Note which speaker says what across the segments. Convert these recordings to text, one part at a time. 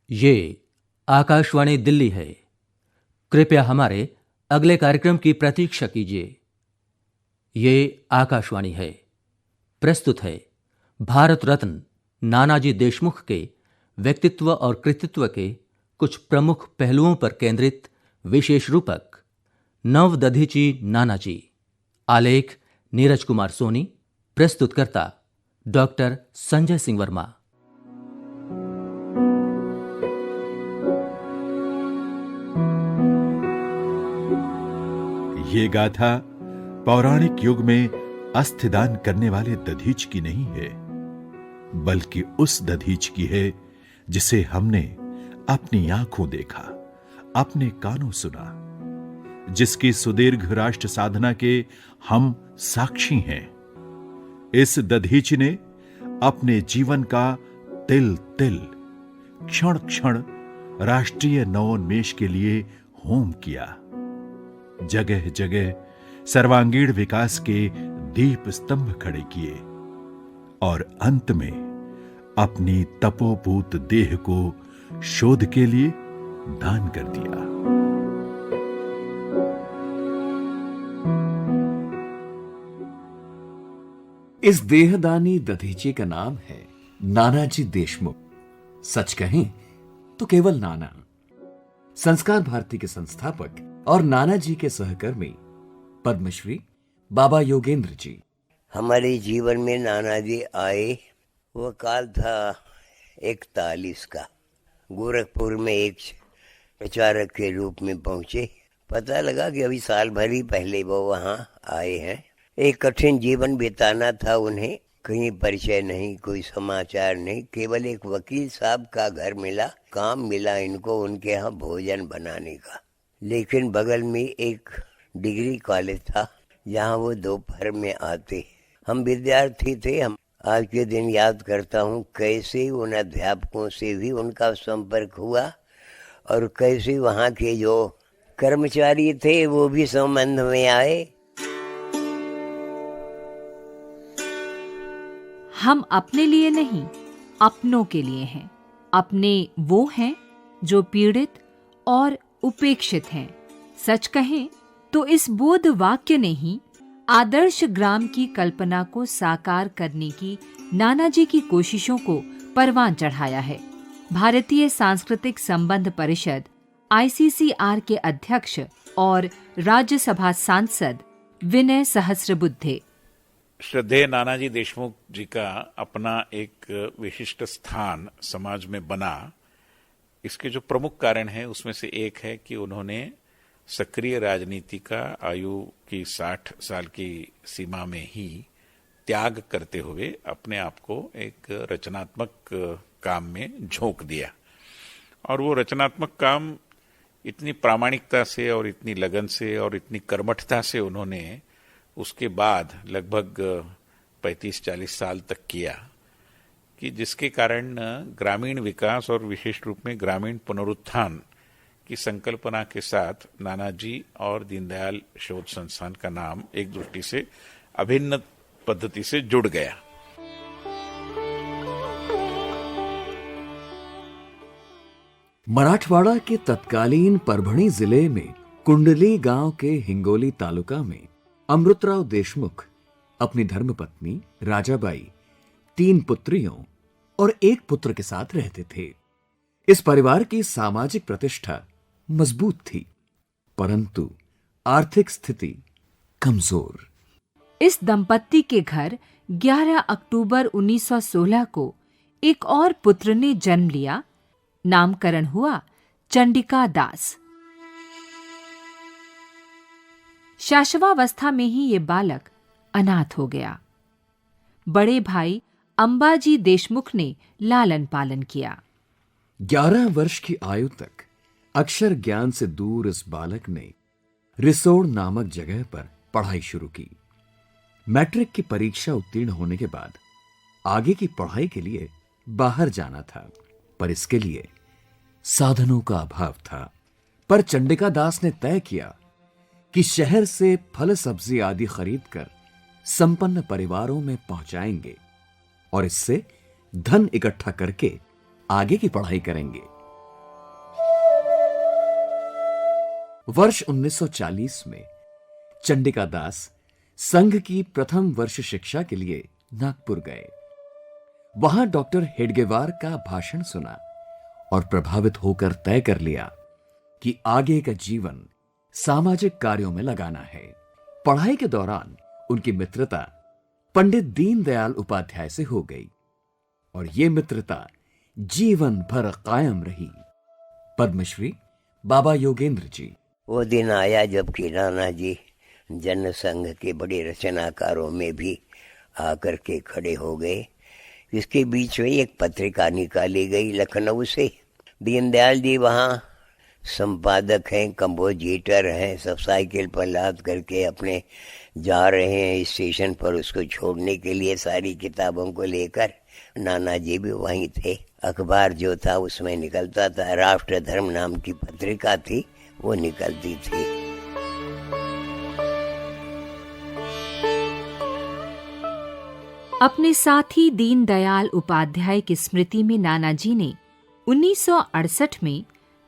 Speaker 1: ये आकाशवाणी दिल्ली है। कृपया हमारे अगले कार्यक्रम की प्रतीक्षा कीजिए। ये आकाशवाणी है। प्रस्तुत है भारत रत्न नानाजी देशमुख के व्यक्तित्व और कृतित्व के कुछ प्रमुख पहलुओं पर केंद्रित विशेष रूपक नवदधीची नानाजी। आलेख नीरज कुमार सोनी। प्रस्तुतकर्ता डॉक्टर संजय सिंह वर्मा।
Speaker 2: ये गाथा पौराणिक युग में अस्थिदान करने वाले दधीच की नहीं है, बल्कि उस दधीच की है जिसे हमने अपनी आंखों देखा, अपने कानों सुना, जिसकी सुदीर्घ राष्ट्र साधना के हम साक्षी हैं। इस दधीच ने अपने जीवन का तिल तिल, क्षण क्षण राष्ट्रीय नवोन्मेष के लिए होम किया। जगह जगह सर्वांगीण विकास के दीप स्तंभ खड़े किए और अंत में अपनी तपोपूत देह को शोध के लिए दान कर दिया।
Speaker 3: इस देहदानी दधीची का नाम है नानाजी देशमुख। सच कहें तो केवल नाना। संस्कार भारती के संस्थापक और नानाजी के सहकर्मी पद्मश्री बाबा योगेंद्र जी।
Speaker 4: हमारे जीवन में नानाजी आए, वो काल था 41 का। गोरखपुर में एक प्रचारक के रूप में पहुंचे। पता लगा कि अभी साल भर ही पहले वो वहां आए हैं। एक कठिन जीवन बिताना था उन्हें। कहीं परिचय नहीं, कोई समाचार नहीं। केवल एक वकील साहब का घर मिला, काम मिला इनको उनके यहाँ भोजन बनाने का। लेकिन बगल में एक डिग्री कॉलेज था जहाँ वो दोपहर में आते। हम विद्यार्थी थे। हम आज के दिन याद करता हूँ कैसे उन अध्यापकों से भी उनका संपर्क हुआ और कैसे वहाँ के जो कर्मचारी थे वो भी संबंध में आए।
Speaker 5: हम अपने लिए नहीं, अपनों के लिए हैं। अपने वो हैं जो पीड़ित और उपेक्षित हैं। सच कहें तो इस बोध वाक्य ने ही आदर्श ग्राम की कल्पना को साकार करने की नानाजी की कोशिशों को परवान चढ़ाया है। भारतीय सांस्कृतिक संबंध परिषद ICCR के अध्यक्ष और राज्यसभा सांसद विनय सहस्रबुद्धे।
Speaker 6: श्रद्धेय नानाजी देशमुख जी का अपना एक विशिष्ट स्थान समाज में बना। इसके जो प्रमुख कारण है उसमें से एक है कि उन्होंने सक्रिय राजनीति का आयु की 60 साल की सीमा में ही त्याग करते हुए अपने आप को एक रचनात्मक काम में झोंक दिया। और वो रचनात्मक काम इतनी प्रामाणिकता से और इतनी लगन से और इतनी कर्मठता से उन्होंने उसके बाद लगभग 35-40 साल तक किया कि जिसके कारण ग्रामीण विकास और विशेष रूप में ग्रामीण पुनरुत्थान की संकल्पना के साथ नानाजी और दीनदयाल शोध संस्थान का नाम एक दृष्टि से अभिन्न पद्धति से जुड़ गया।
Speaker 3: मराठवाड़ा के तत्कालीन परभणी जिले में कुंडली गांव के हिंगोली तालुका में अमृतराव देशमुख अपनी धर्मपत्नी राजाबाई, 3 पुत्रियों और 1 पुत्र के साथ रहते थे। इस परिवार की सामाजिक प्रतिष्ठा मजबूत थी, परंतु आर्थिक स्थिति कमजोर।
Speaker 5: इस दंपत्ति के घर 11 अक्टूबर 1916 को एक और पुत्र ने जन्म लिया। नामकरण हुआ चंडिका दास। शाशवावस्था में ही ये बालक अनाथ हो गया। बड़े भाई अंबाजी देशमुख ने लालन पालन किया।
Speaker 3: 11 वर्ष की आयु तक अक्षर ज्ञान से दूर इस बालक ने रिसोड नामक जगह पर पढ़ाई शुरू की। मैट्रिक की परीक्षा उत्तीर्ण होने के बाद आगे की पढ़ाई के लिए बाहर जाना था, पर इसके लिए साधनों का अभाव था। पर चंडिका दास ने तय किया कि शहर से फल सब्जी आदि खरीदकर संपन्न परिवारों में पहुंचाएंगे और इससे धन इकट्ठा करके आगे की पढ़ाई करेंगे। वर्ष 1940 में चंडिका दास संघ की प्रथम वर्ष शिक्षा के लिए नागपुर गए। वहां डॉक्टर हेडगेवार का भाषण सुना और प्रभावित होकर तय कर लिया कि आगे का जीवन सामाजिक कार्यों में लगाना है। पढ़ाई के दौरान उनकी मित्रता पंडित दीनदयाल उपाध्याय से हो गई और ये मित्रता जीवन भर कायम रही। पद्मश्री बाबा योगेंद्र जी।
Speaker 4: वो दिन आया जबकि नाना जी जनसंघ के बड़े रचनाकारों में भी आकर के खड़े हो गए। इसके बीच में एक पत्रिका निकाली गई लखनऊ से। दीनदयाल जी वहाँ संपादक हैं, कंपोजिटर हैं, सब साइकिल पर लाद करके अपने जा रहे हैं स्टेशन पर उसको छोड़ने के लिए सारी किताबों को लेकर। नाना जी भी वहीं थे। अखबार जो था उसमें निकलता था, राष्ट्र धर्म नाम की पत्रिका थी, वो निकलती थी।
Speaker 5: अपने साथी दीनदयाल उपाध्याय की स्मृति में नाना जी ने 1968 में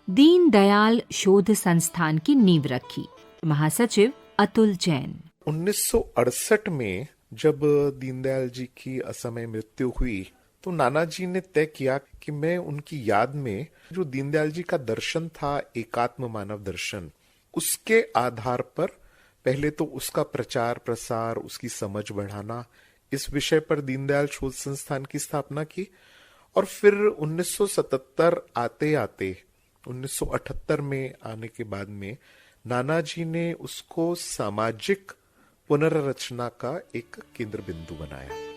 Speaker 5: दीनदयाल शोध संस्थान की नींव रखी। महासचिव अतुल जैन।
Speaker 7: 1968 में जब दीनदयाल जी की असमय मृत्यु हुई तो नाना जी ने तय किया कि मैं उनकी याद में जो दीनदयाल जी का दर्शन था, एकात्म मानव दर्शन, उसके आधार पर पहले तो उसका प्रचार प्रसार, उसकी समझ बढ़ाना, इस विषय पर दीनदयाल शोध संस्थान की स्थापना की। और फिर 1977 आते आते 1978 में आने के बाद में नाना जी ने उसको सामाजिक पुनर्रचना का एक केंद्र बिंदु बनाया।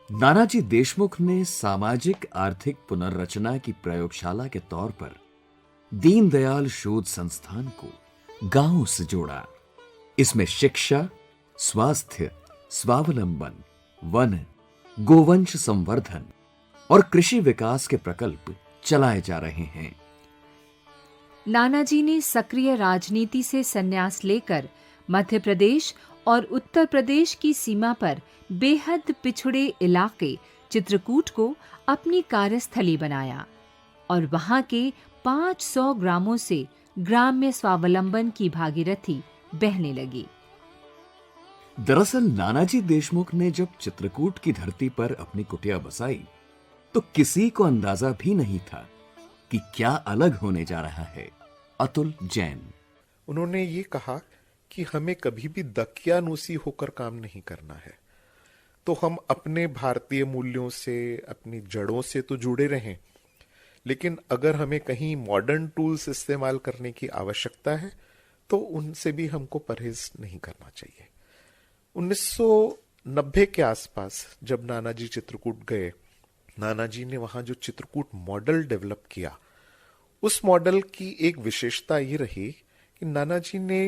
Speaker 3: नानाजी देशमुख ने सामाजिक आर्थिक पुनर्रचना की प्रयोगशाला के तौर पर दीनदयाल शोध संस्थान को गांवों से जोड़ा। इसमें शिक्षा, स्वास्थ्य, स्वावलंबन, वन, गोवंश संवर्धन और कृषि विकास के प्रकल्प चलाए जा रहे हैं।
Speaker 5: नानाजी ने सक्रिय राजनीति से संन्यास लेकर मध्य प्रदेश और उत्तर प्रदेश की सीमा पर बेहद पिछड़े इलाके चित्रकूट को अपनी कार्यस्थली बनाया और वहां के 500 ग्रामों से ग्राम्य स्वावलंबन की भागीरथी बहने लगी।
Speaker 3: दरअसल नानाजी देशमुख ने जब चित्रकूट की धरती पर अपनी कुटिया बसाई तो किसी को अंदाजा भी नहीं था कि क्या अलग होने जा रहा है। अतुल जैन।
Speaker 7: उन्होंने ये कहा कि हमें कभी भी दकियानूसी होकर काम नहीं करना है, तो हम अपने भारतीय मूल्यों से, अपनी जड़ों से तो जुड़े रहें, लेकिन अगर हमें कहीं मॉडर्न टूल्स इस्तेमाल करने की आवश्यकता है तो उनसे भी हमको परहेज नहीं करना चाहिए। 1990 के आसपास जब नानाजी चित्रकूट गए, नानाजी ने वहां जो चित्रकूट मॉडल डेवलप किया, उस मॉडल की एक विशेषता ये रही कि नानाजी ने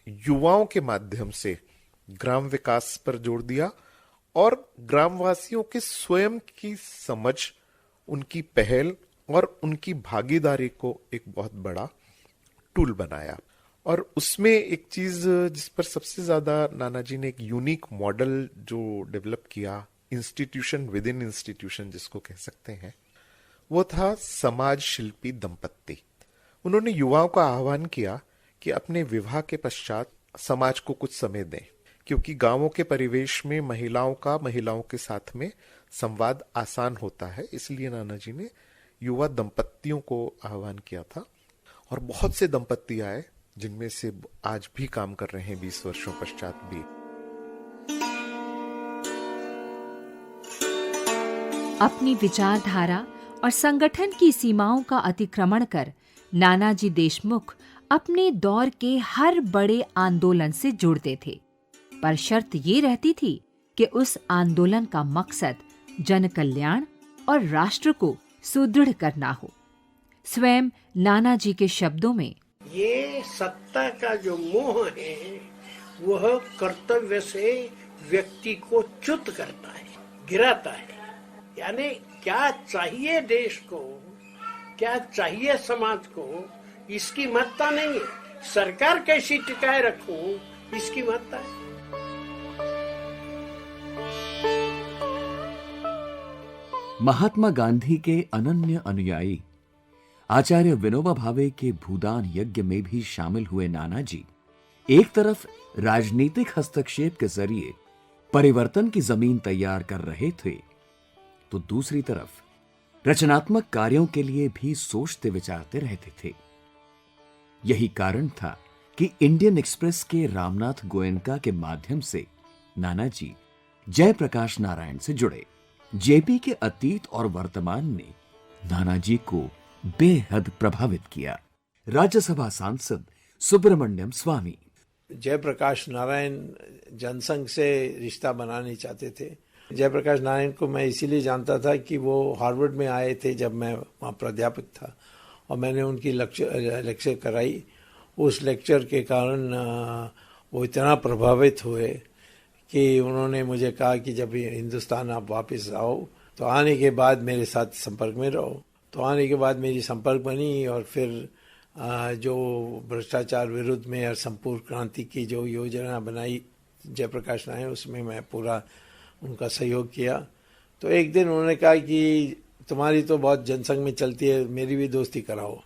Speaker 7: युवाओं के माध्यम से ग्राम विकास पर जोर दिया और ग्रामवासियों के स्वयं की समझ, उनकी पहल और उनकी भागीदारी को एक बहुत बड़ा टूल बनाया। और उसमें एक चीज जिस पर सबसे ज्यादा नानाजी ने एक यूनिक मॉडल जो डेवलप किया, इंस्टीट्यूशन विद इन इंस्टीट्यूशन जिसको कह सकते हैं, वो था समाज शिल्पी दंपत्ति। उन्होंने युवाओं का आह्वान किया कि अपने विवाह के पश्चात समाज को कुछ समय दें, क्योंकि गांवों के परिवेश में महिलाओं के साथ में संवाद आसान होता है। इसलिए नानाजी ने युवा दंपत्तियों को आह्वान किया था और बहुत से दंपत्ति आए जिनमें से आज भी काम कर रहे हैं 20 वर्षों पश्चात भी।
Speaker 5: अपनी विचारधारा और संगठन की सीमाओं का अतिक्रमण कर नानाजी देशमुख अपने दौर के हर बड़े आंदोलन से जुड़ते थे, पर शर्त ये रहती थी कि उस आंदोलन का मकसद जन कल्याण और राष्ट्र को सुदृढ़ करना हो। स्वयं नानाजी के शब्दों में,
Speaker 8: ये सत्ता का जो मोह है वह कर्तव्य से व्यक्ति को च्युत करता है, गिराता है। यानी क्या चाहिए देश को, क्या चाहिए समाज को, इसकी महत्ता नहीं है। सरकार कैसी टिकाए रखूं, इसकी महत्ता है।
Speaker 3: महात्मा गांधी के अनन्य अनुयायी आचार्य विनोबा भावे के भूदान यज्ञ में भी शामिल हुए नानाजी एक तरफ राजनीतिक हस्तक्षेप के जरिए परिवर्तन की जमीन तैयार कर रहे थे, तो दूसरी तरफ रचनात्मक कार्यों के लिए भी सोचते विचारते रहते थे। यही कारण था कि इंडियन एक्सप्रेस के रामनाथ गोयनका के माध्यम से नानाजी जयप्रकाश नारायण से जुड़े। जेपी के अतीत और वर्तमान ने नानाजी को बेहद प्रभावित किया। राज्यसभा सांसद सुब्रमण्यम स्वामी।
Speaker 8: जयप्रकाश नारायण जनसंघ से रिश्ता बनाने चाहते थे। जयप्रकाश नारायण को मैं इसीलिए जानता था कि वो हार्वर्ड में आए थे जब मैं वहाँ प्राध्यापक था, और मैंने उनकी लेक्चर कराई। उस लेक्चर के कारण वो इतना प्रभावित हुए कि उन्होंने मुझे कहा कि जब हिंदुस्तान आप वापस आओ तो आने के बाद मेरे साथ संपर्क में रहो। तो आने के बाद मेरी संपर्क बनी, और फिर जो भ्रष्टाचार विरुद्ध में और संपूर्ण क्रांति की जो योजना बनाई जयप्रकाश नारायण, उसमें मैं पूरा उनका सहयोग किया। तो एक दिन उन्होंने कहा कि तुम्हारी तो बहुत जनसंघ में चलती है, मेरी भी दोस्ती कराओ।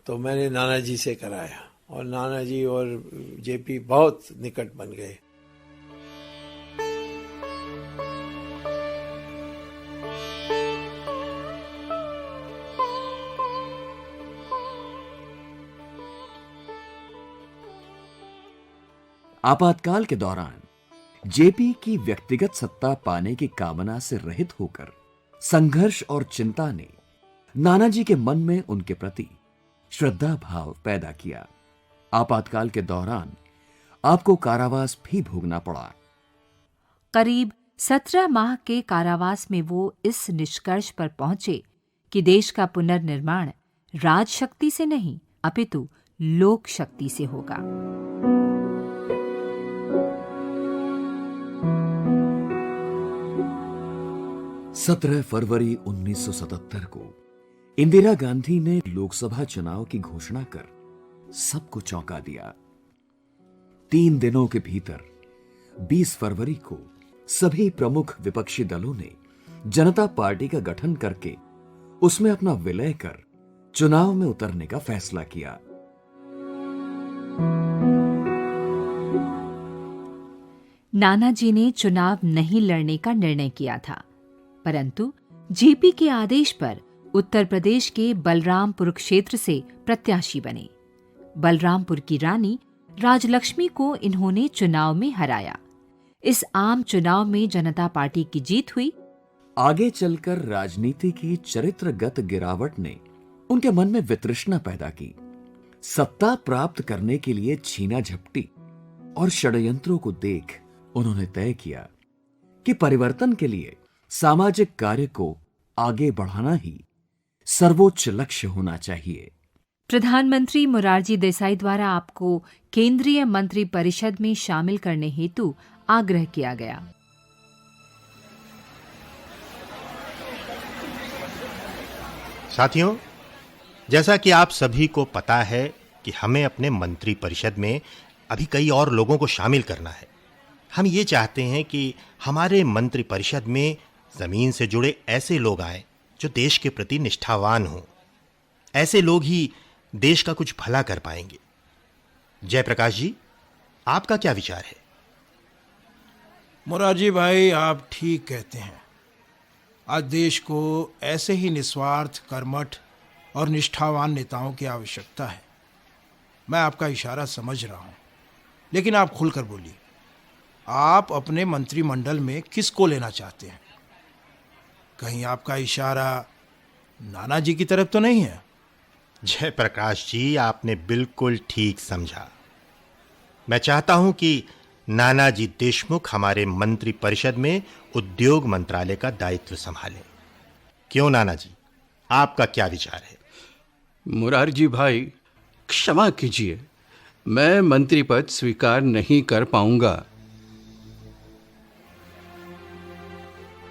Speaker 8: तो मैंने नानाजी से कराया, और नानाजी और जेपी बहुत निकट बन गए।
Speaker 3: आपातकाल के दौरान जेपी की व्यक्तिगत सत्ता पाने की कामना से रहित होकर संघर्ष और चिंता ने नानाजी के मन में उनके प्रति श्रद्धा भाव पैदा किया। आपातकाल के दौरान आपको कारावास भी भोगना पड़ा।
Speaker 5: करीब 17 माह के कारावास में वो इस निष्कर्ष पर पहुंचे कि देश का पुनर्निर्माण राजशक्ति से नहीं अपितु लोक शक्ति से होगा।
Speaker 3: 17 फरवरी 1977 को इंदिरा गांधी ने लोकसभा चुनाव की घोषणा कर सबको चौंका दिया। 3 दिनों के भीतर 20 फरवरी को सभी प्रमुख विपक्षी दलों ने जनता पार्टी का गठन करके उसमें अपना विलय कर चुनाव में उतरने का फैसला किया।
Speaker 5: नानाजी ने चुनाव नहीं लड़ने का निर्णय किया था, परंतु जेपी के आदेश पर उत्तर प्रदेश के बलरामपुर क्षेत्र से प्रत्याशी बने। बलरामपुर की रानी राजलक्ष्मी को इन्होंने चुनाव में हराया। इस आम चुनाव में जनता पार्टी की जीत हुई।
Speaker 3: आगे चलकर राजनीति की चरित्रगत गिरावट ने उनके मन में वितृष्णा पैदा की। सत्ता प्राप्त करने के लिए छीना झपटी और षड्यंत्रों को देख उन्होंने तय किया कि परिवर्तन के लिए सामाजिक कार्य को आगे बढ़ाना ही सर्वोच्च लक्ष्य होना चाहिए।
Speaker 5: प्रधानमंत्री मोरारजी देसाई द्वारा आपको केंद्रीय मंत्री परिषद में शामिल करने हेतु आग्रह किया गया।
Speaker 9: साथियों, जैसा कि आप सभी को पता है कि हमें अपने मंत्री परिषद में अभी कई और लोगों को शामिल करना है। हम ये चाहते हैं कि हमारे मंत्री परिषद में जमीन से जुड़े ऐसे लोग आए जो देश के प्रति निष्ठावान हों। ऐसे लोग ही देश का कुछ भला कर पाएंगे। जयप्रकाश जी, आपका क्या विचार है?
Speaker 10: मोरारजी भाई, आप ठीक कहते हैं। आज देश को ऐसे ही निस्वार्थ, कर्मठ और निष्ठावान नेताओं की आवश्यकता है। मैं आपका इशारा समझ रहा हूं, लेकिन आप खुलकर बोलिए, आप अपने मंत्रिमंडल में किसको लेना चाहते हैं? कहीं आपका इशारा नानाजी की तरफ तो नहीं है?
Speaker 9: जयप्रकाश जी, आपने बिल्कुल ठीक समझा। मैं चाहता हूं कि नानाजी देशमुख हमारे मंत्री परिषद में उद्योग मंत्रालय का दायित्व संभालें। क्यों नानाजी, आपका क्या विचार है?
Speaker 11: मोरारजी भाई, क्षमा कीजिए, मैं मंत्री पद स्वीकार नहीं कर पाऊंगा।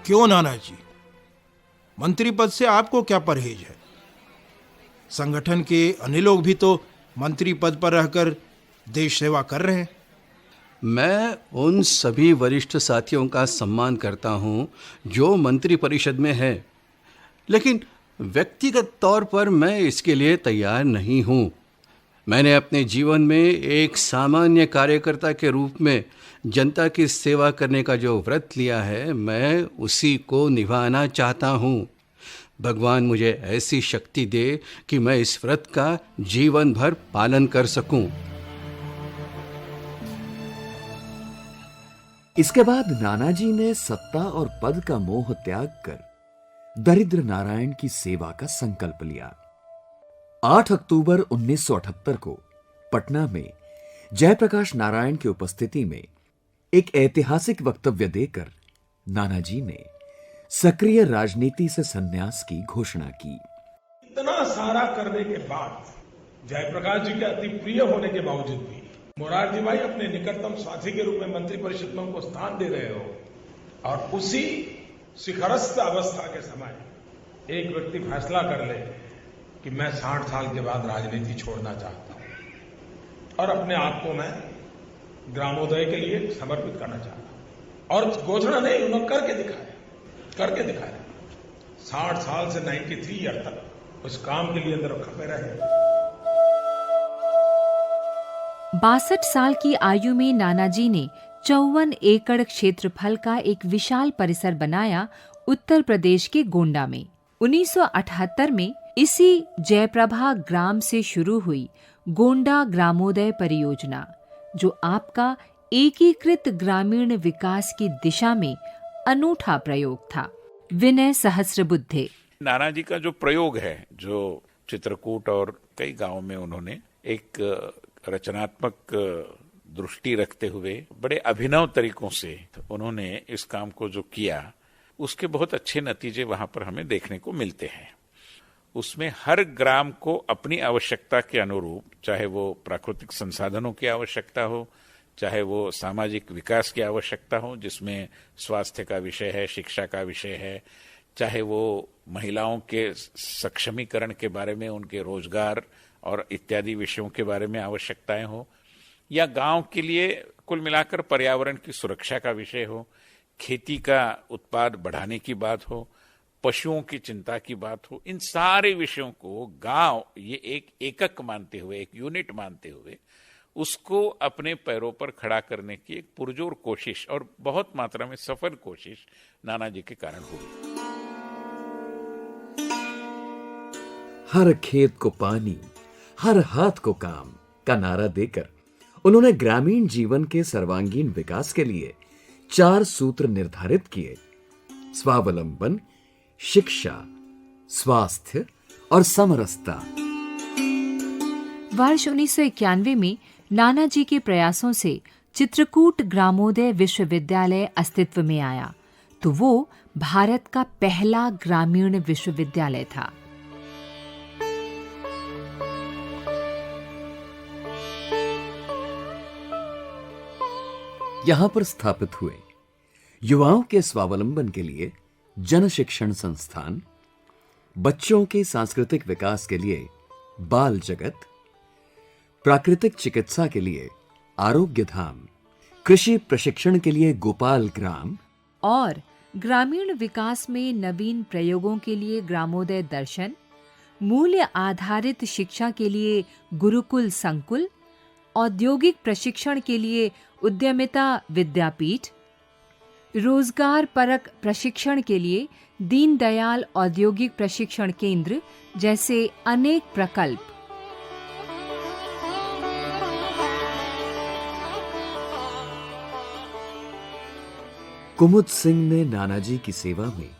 Speaker 10: क्यों नानाजी? मंत्री पद से आपको क्या परहेज है? संगठन के अन्य लोग भी तो मंत्री पद पर रहकर देश सेवा कर रहे हैं।
Speaker 11: मैं उन सभी वरिष्ठ साथियों का सम्मान करता हूं जो मंत्री परिषद में है, लेकिन व्यक्तिगत तौर पर मैं इसके लिए तैयार नहीं हूँ। मैंने अपने जीवन में एक सामान्य कार्यकर्ता के रूप में जनता की सेवा करने का जो व्रत लिया है, मैं उसी को निभाना चाहता हूँ। भगवान मुझे ऐसी शक्ति दे कि मैं इस व्रत का जीवन भर पालन कर सकूं।
Speaker 3: इसके बाद नानाजी ने सत्ता और पद का मोह त्याग कर दरिद्र नारायण की सेवा का संकल्प लिया। 8 अक्टूबर 1978 को पटना में जयप्रकाश नारायण की उपस्थिति में एक ऐतिहासिक वक्तव्य देकर नानाजी ने सक्रिय राजनीति से संन्यास की घोषणा की।
Speaker 12: इतना सारा करने के बाद, जयप्रकाश जी के अति प्रिय होने के बावजूद भी मोरारजी भाई अपने निकटतम साथी के रूप में मंत्री परिषद में उनको स्थान दे रहे हो और उसी शिखरस्थ अवस्था के समय एक व्यक्ति फैसला कर ले कि मैं 60 साल के बाद राजनीति छोड़ना चाहता हूं और अपने आप को मैं ग्रामोदय के लिए समर्पित करना चाहता हूं। और घोषणा नहीं, उन्होंने करके दिखाया। 60 साल से 93 ईयर तक उस काम के लिए अंदर खपे रहे।
Speaker 5: 62 साल की आयु में नानाजी ने 54 एकड़ क्षेत्रफल का एक विशाल परिसर बनाया उत्तर प्रदेश के गोंडा में। 1978 में इसी जयप्रभा ग्राम से शुरू हुई गोंडा ग्रामोदय परियोजना, जो आपका एकीकृत ग्रामीण विकास की दिशा में अनूठा प्रयोग था। विनय सहस्रबुद्धे।
Speaker 6: नानाजी का जो प्रयोग है, जो चित्रकूट और कई गांवों में उन्होंने एक रचनात्मक दृष्टि रखते हुए बड़े अभिनव तरीकों से उन्होंने इस काम को जो किया, उसके बहुत अच्छे नतीजे वहां पर हमें देखने को मिलते हैं। उसमें हर ग्राम को अपनी आवश्यकता के अनुरूप, चाहे वो प्राकृतिक संसाधनों की आवश्यकता हो, चाहे वो सामाजिक विकास की आवश्यकता हो जिसमें स्वास्थ्य का विषय है, शिक्षा का विषय है, चाहे वो महिलाओं के सक्षमीकरण के बारे में, उनके रोजगार और इत्यादि विषयों के बारे में आवश्यकताएं हो, या गांव के लिए कुल मिलाकर पर्यावरण की सुरक्षा का विषय हो, खेती का उत्पाद बढ़ाने की बात हो, पशुओं की चिंता की बात हो, इन सारे विषयों को गांव ये एक एकक मानते हुए, एक यूनिट मानते हुए उसको अपने पैरों पर खड़ा करने की एक पुरजोर कोशिश और बहुत मात्रा में सफल कोशिश नानाजी के कारण हुई।
Speaker 3: हर खेत को पानी, हर हाथ को काम का नारा देकर उन्होंने ग्रामीण जीवन के सर्वांगीण विकास के लिए 4 सूत्र निर्धारित किए: स्वावलंबन, शिक्षा, स्वास्थ्य और समरसता।
Speaker 5: वर्ष 1991 में नानाजी के प्रयासों से चित्रकूट ग्रामोदय विश्वविद्यालय अस्तित्व में आया, तो वो भारत का पहला ग्रामीण विश्वविद्यालय था।
Speaker 3: यहां पर स्थापित हुए युवाओं के स्वावलंबन के लिए जन शिक्षण संस्थान, बच्चों के सांस्कृतिक विकास के लिए बाल जगत, प्राकृतिक चिकित्सा के लिए आरोग्य धाम, कृषि प्रशिक्षण के लिए गोपाल ग्राम
Speaker 5: और ग्रामीण विकास में नवीन प्रयोगों के लिए ग्रामोदय दर्शन, मूल्य आधारित शिक्षा के लिए गुरुकुल संकुल, औद्योगिक प्रशिक्षण के लिए उद्यमिता विद्यापीठ, रोजगार परक प्रशिक्षण के लिए दीनदयाल औद्योगिक प्रशिक्षण केंद्र जैसे अनेक प्रकल्प।
Speaker 3: कुमुद सिंह ने नानाजी की सेवा में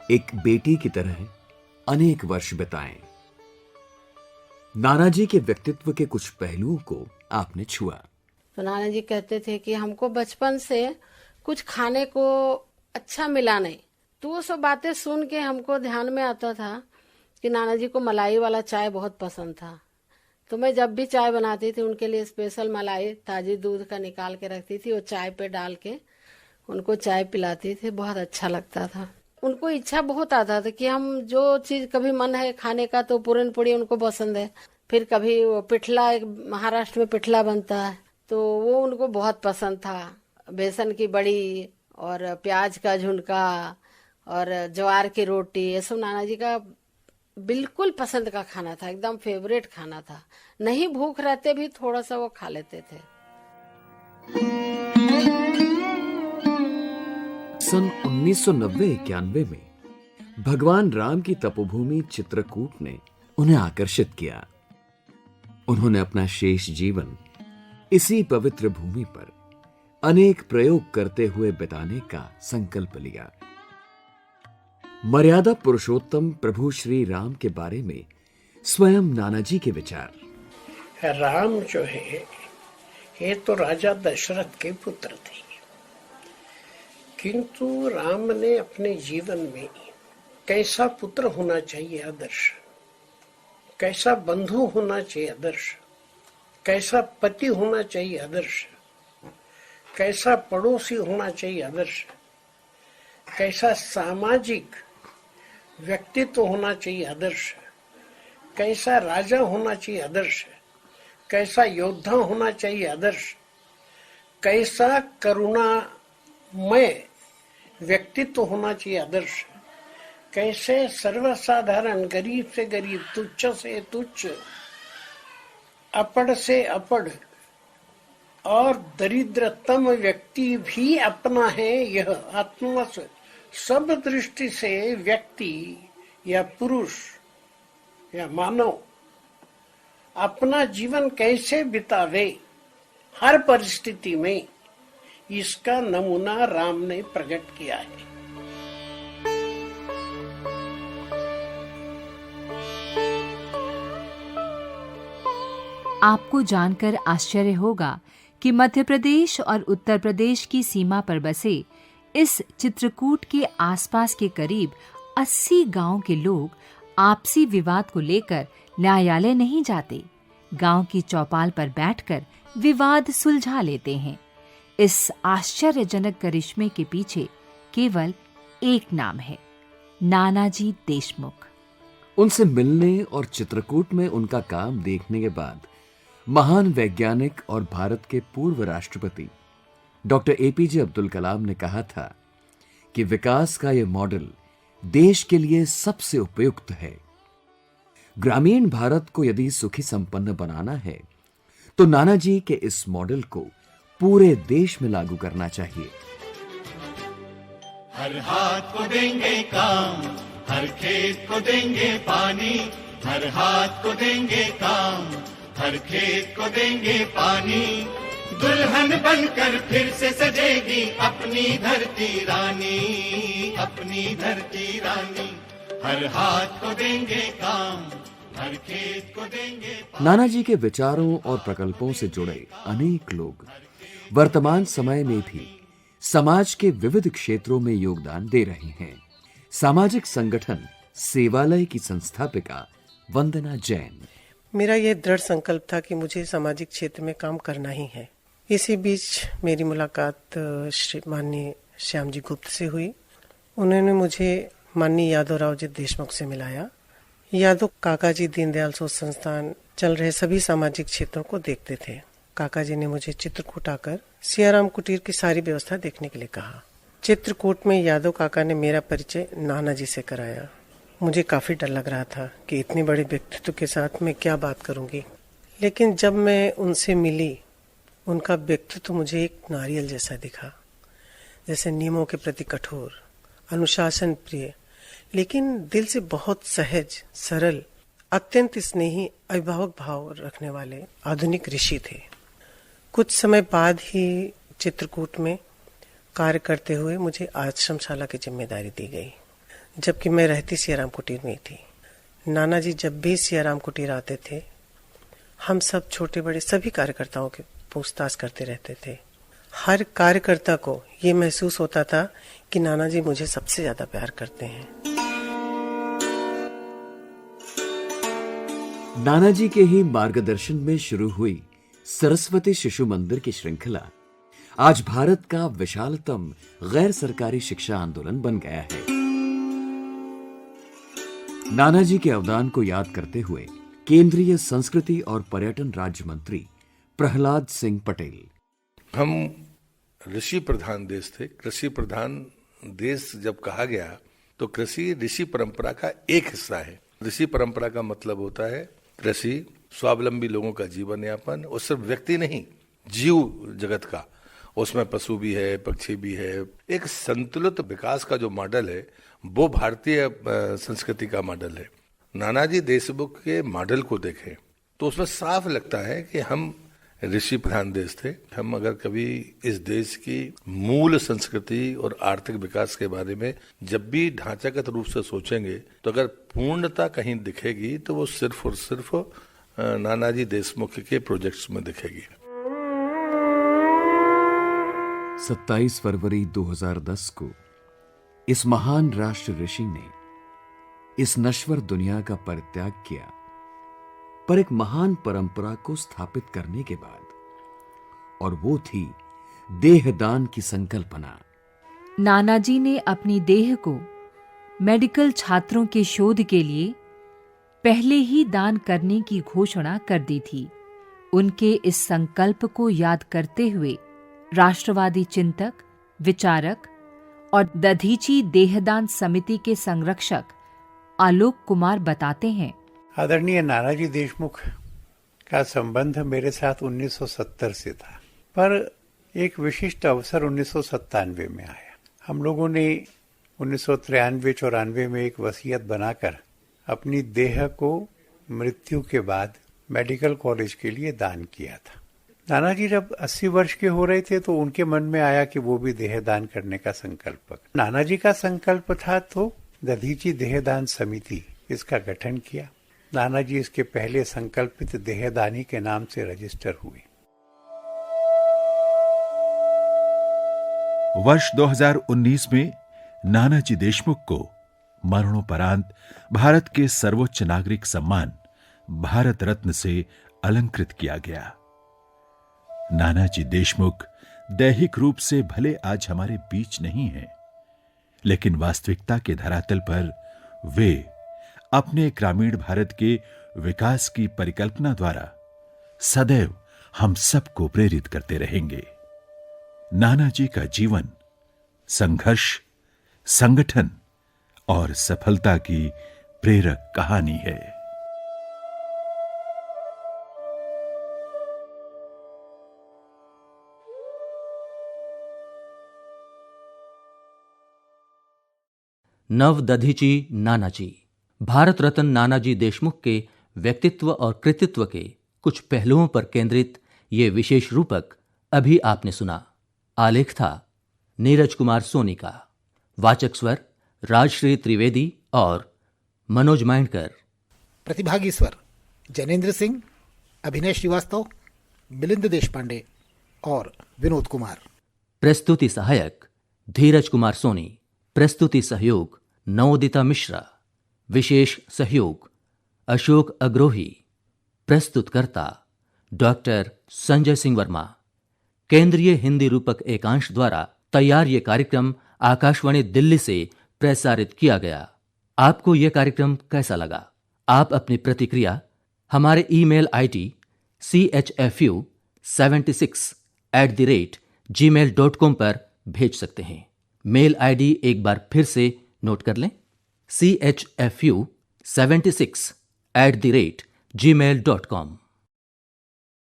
Speaker 3: एक बेटी की तरह अनेक वर्ष बिताए। नानाजी के व्यक्तित्व के कुछ पहलुओं को आपने छुआ।
Speaker 13: तो नानाजी कहते थे कि हमको बचपन से कुछ खाने को अच्छा मिला नहीं, तो वो सब बातें सुन के हमको ध्यान में आता था कि नानाजी को मलाई वाला चाय बहुत पसंद था। तो मैं जब भी चाय बनाती थी उनके लिए स्पेशल मलाई ताजी दूध का निकाल के रखती थी, वो चाय पे डाल के उनको चाय पिलाती थी। बहुत अच्छा लगता था। उनको इच्छा बहुत आता था कि हम जो चीज कभी मन है खाने का, तो पूरन पूड़ी उनको पसंद है, फिर कभी वो पिठला, महाराष्ट्र में पिठला बनता है तो वो उनको बहुत पसंद था, बेसन की बड़ी और प्याज का झुनका और ज्वार की रोटी, ये सब नाना जी का बिल्कुल पसंद का खाना था, एकदम फेवरेट खाना था। नहीं भूख रहते भी थोड़ा सा वो खा लेते थे।
Speaker 3: सन 1990-91 में भगवान राम की तपोभूमि चित्रकूट ने उन्हें आकर्षित किया। उन्होंने अपना शेष जीवन इसी पवित्र भूमि पर अनेक प्रयोग करते हुए बिताने का संकल्प लिया। मर्यादा पुरुषोत्तम प्रभु श्री राम के बारे में स्वयं नानाजी के विचार।
Speaker 8: राम जो है ये तो राजा दशरथ के पुत्र थे, किंतु राम ने अपने जीवन में कैसा पुत्र होना चाहिए आदर्श, कैसा बंधु होना चाहिए आदर्श, कैसा पति होना चाहिए आदर्श, कैसा पड़ोसी होना चाहिए आदर्श, कैसा सामाजिक व्यक्तित्व होना चाहिए आदर्श, कैसा राजा होना चाहिए आदर्श, कैसा योद्धा होना चाहिए आदर्श, कैसा करुणामय व्यक्तित्व होना चाहिए आदर्श, कैसे सर्वसाधारण गरीब से गरीब, तुच्छ से तुच्छ, अपड़ से अपड़ और दरिद्रतम व्यक्ति भी अपना है, यह आत्मवश सब दृष्टि से व्यक्ति या पुरुष या मानव अपना जीवन कैसे बितावे हर परिस्थिति में, इसका नमूना राम ने प्रकट किया है।
Speaker 5: आपको जानकर आश्चर्य होगा कि मध्य प्रदेश और उत्तर प्रदेश की सीमा पर बसे इस चित्रकूट के आसपास के करीब 80 गांव के लोग आपसी विवाद को लेकर न्यायालय नहीं जाते, गांव की चौपाल पर बैठकर विवाद सुलझा लेते हैं। इस आश्चर्यजनक करिश्मे के पीछे केवल एक नाम है, नानाजी देशमुख।
Speaker 3: उनसे मिलने और चित्रकूट में उनका काम देखने के बाद महान वैज्ञानिक और भारत के पूर्व राष्ट्रपति डॉक्टर एपीजे अब्दुल कलाम ने कहा था कि विकास का यह मॉडल देश के लिए सबसे उपयुक्त है। ग्रामीण भारत को यदि सुखी संपन्न बनाना है तो नानाजी के इस मॉडल को पूरे देश में लागू करना चाहिए।
Speaker 14: हर हाथ को देंगे काम, हर खेत को देंगे पानी, हर हाथ को देंगे काम, हर खेत को देंगे पानी, दुल्हन बनकर फिर से सजेगी अपनी धरती रानी, अपनी धरती रानी, हर हाथ को देंगे काम, हर खेत को देंगे पानी।
Speaker 3: नानाजी के विचारों और प्रकल्पों से जुड़े अनेक लोग वर्तमान समय में भी समाज के विविध क्षेत्रों में योगदान दे रहे हैं। सामाजिक संगठन सेवालय की संस्थापिका वंदना जैन।
Speaker 15: मेरा यह दृढ़ संकल्प था कि मुझे सामाजिक क्षेत्र में काम करना ही है। इसी बीच मेरी मुलाकात श्री माननीय श्याम जी गुप्त से हुई। उन्होंने मुझे माननीय यादवराव जी देशमुख से मिलाया। यादव काका जी दीनदयाल सोच संस्थान चल रहे सभी सामाजिक क्षेत्रों को देखते थे। काका जी ने मुझे चित्रकूट आकर सियाराम कुटीर की सारी व्यवस्था देखने के लिए कहा। चित्रकूट में यादव काका ने मेरा परिचय नानाजी से कराया। मुझे काफी डर लग रहा था कि इतने बड़े व्यक्तित्व के साथ मैं क्या बात करूंगी, लेकिन जब मैं उनसे मिली, उनका व्यक्तित्व मुझे एक नारियल जैसा दिखा, जैसे नियमों के प्रति कठोर, अनुशासन प्रिय, लेकिन दिल से बहुत सहज, सरल, अत्यंत स्नेही, अभिभावक भाव रखने वाले आधुनिक ऋषि थे। कुछ समय बाद ही चित्रकूट में कार्य करते हुए मुझे आश्रमशाला की जिम्मेदारी दी गई, जबकि मैं रहती सियाराम कुटीर में थी। नानाजी जब भी सियाराम कुटीर आते थे, हम सब छोटे बड़े सभी कार्यकर्ताओं के पूछताछ करते रहते थे। हर कार्यकर्ता को ये महसूस होता था कि नानाजी मुझे सबसे ज्यादा प्यार करते हैं।
Speaker 3: नानाजी के ही मार्गदर्शन में शुरू हुई सरस्वती शिशु मंदिर की श्रृंखला आज भारत का विशालतम गैर सरकारी शिक्षा आंदोलन बन गया है। नानाजी के अवदान को याद करते हुए केंद्रीय संस्कृति और पर्यटन राज्य मंत्री प्रहलाद सिंह पटेल।
Speaker 16: हम ऋषि प्रधान देश थे। कृषि प्रधान देश जब कहा गया तो कृषि ऋषि परंपरा का एक हिस्सा है। ऋषि परंपरा का मतलब होता है कृषि, स्वावलंबी लोगों का जीवन यापन, और सिर्फ व्यक्ति नहीं, जीव जगत का, उसमें पशु भी है, पक्षी भी है। एक संतुलित विकास का जो मॉडल है वो भारतीय संस्कृति का मॉडल है। नानाजी देशमुख के मॉडल को देखें तो उसमें साफ लगता है कि हम ऋषि प्रधान देश थे। हम अगर कभी इस देश की मूल संस्कृति और आर्थिक विकास के बारे में जब भी ढांचागत रूप से सोचेंगे तो अगर पूर्णता कहीं दिखेगी तो वो सिर्फ और सिर्फ नानाजी देशमुख के प्रोजेक्ट्स में दिखेगी।
Speaker 3: 27 फरवरी 2010 को इस महान राष्ट्र ऋषि ने इस नश्वर दुनिया का परित्याग किया, पर एक महान परंपरा को स्थापित करने के बाद, और वो थी देहदान की संकल्पना।
Speaker 5: नानाजी ने अपनी देह को मेडिकल छात्रों के शोध के लिए पहले ही दान करने की घोषणा कर दी थी। उनके इस संकल्प को याद करते हुए राष्ट्रवादी चिंतक, विचारक और दधीची देहदान समिति के संरक्षक आलोक कुमार बताते हैं,
Speaker 17: आदरणीय नानाजी देशमुख का संबंध मेरे साथ 1970 से था, पर एक विशिष्ट अवसर 1997 में आया। हम लोगों ने 1993-94 में एक वसीयत बनाकर अपनी देह को मृत्यु के बाद मेडिकल कॉलेज के लिए दान किया था। नानाजी जब 80 वर्ष के हो रहे थे तो उनके मन में आया कि वो भी देहदान करने का संकल्प। नानाजी का संकल्प था तो दधीची देहदान समिति इसका गठन किया। नानाजी इसके पहले संकल्पित देहदानी के नाम से रजिस्टर हुए।
Speaker 2: वर्ष 2019 में नानाजी देशमुख को मरणोपरांत भारत के सर्वोच्च नागरिक सम्मान भारत रत्न से अलंकृत किया गया। नानाजी देशमुख दैहिक रूप से भले आज हमारे बीच नहीं हैं, लेकिन वास्तविकता के धरातल पर वे अपने ग्रामीण भारत के विकास की परिकल्पना द्वारा सदैव हम सबको प्रेरित करते रहेंगे। नानाजी का जीवन संघर्ष, संगठन और सफलता की प्रेरक कहानी है।
Speaker 1: नव दधीची नानाजी। भारत रत्न नानाजी देशमुख के व्यक्तित्व और कृतित्व के कुछ पहलुओं पर केंद्रित ये विशेष रूपक अभी आपने सुना। आलेख था नीरज कुमार सोनी का। वाचक स्वर राजश्री त्रिवेदी और मनोज माइंडकर।
Speaker 18: प्रतिभागी स्वर जैनेन्द्र सिंह, अभिनय श्रीवास्तव, मिलिंद देशपांडे और विनोद कुमार।
Speaker 1: प्रस्तुति सहायक धीरज कुमार सोनी। प्रस्तुति सहयोग नवोदिता मिश्रा। विशेष सहयोग अशोक अग्रोही। प्रस्तुतकर्ता डॉक्टर संजय सिंह वर्मा। केंद्रीय हिंदी रूपक एकांश द्वारा तैयार ये कार्यक्रम आकाशवाणी दिल्ली से प्रसारित किया गया। आपको यह कार्यक्रम कैसा लगा? आप अपनी प्रतिक्रिया हमारे ईमेल आईडी chfu76@gmail.com पर भेज सकते हैं। मेल आईडी एक बार फिर से नोट कर लें, chfu76@gmail.com।